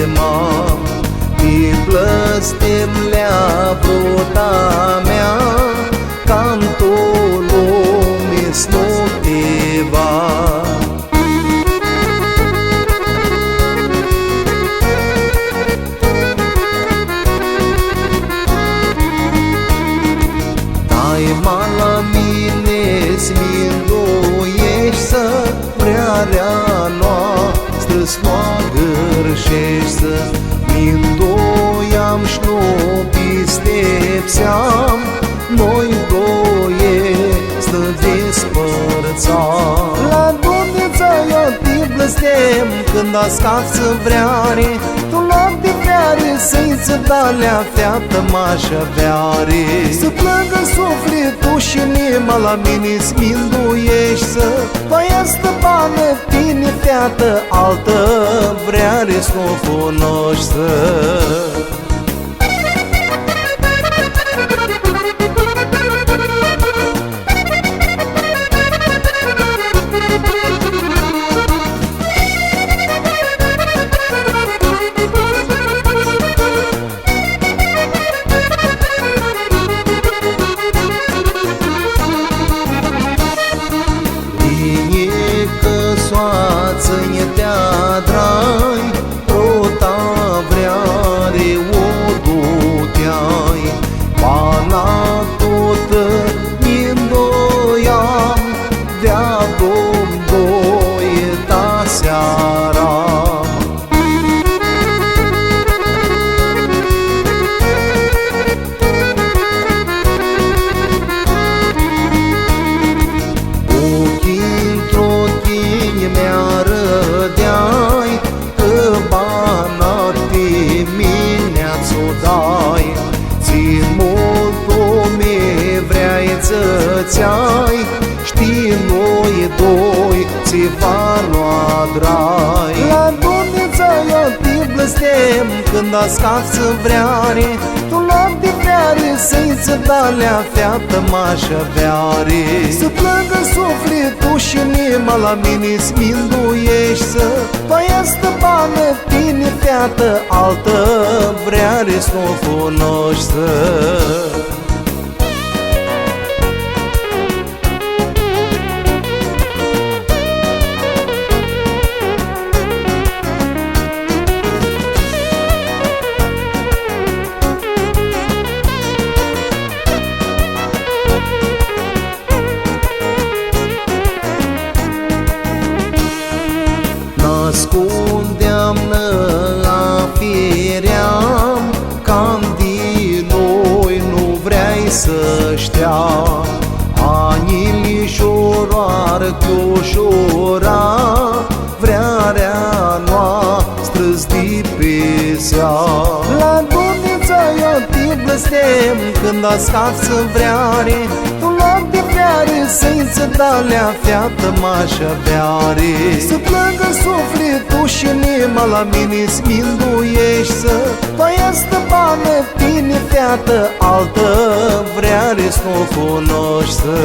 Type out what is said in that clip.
inima. Mi blestem le-a vrota mea, cantul lumii snoptiva. Taima la mine-ți minduiești să vrearea noastră-ți gârșești să minduiam și nu pistepseam, noi doie să despărțam. La Dumnezeu eu te blestem când ascați vreare, tu loc de vreare să-i țădalea feată m-aș aveare. Să plângă sufletul și inima la mine-ți minduiești să voia stăpană tine feată, altă vreare să nu cunoști să. Soață-ne te-a drai, rota vreare o du-te-ai. Pana totă mi-ndoiam, de-a domndoie ta seara. Mi-arădeai că bana dimineața o dai, țin mult mi vreai ță-ți-ai, știi noi doi ți va lua drai. La Dumnezeu eu te blestem când ascați vreare, tu loc de vreare să-i țădalea feată m-aș aveare. Să plângă sufletul și inima la mine-ți minduiești să voia stăpană tine feată, altă vreare să nu cunoști să. Ascundeam-nă afiream, cam din noi nu vrei să știam. Anilișoroară chiușora, vrearea noastră-ți dipesea. La Dumnezeu eu te blestem când ascați vreare, tu loc de vreare să-i țădalea feată m-aș aveare. Să plângă sufletul și inima la mine-ți minduiești să voia stăpană tine feată, altă vreare să nu cunoști să.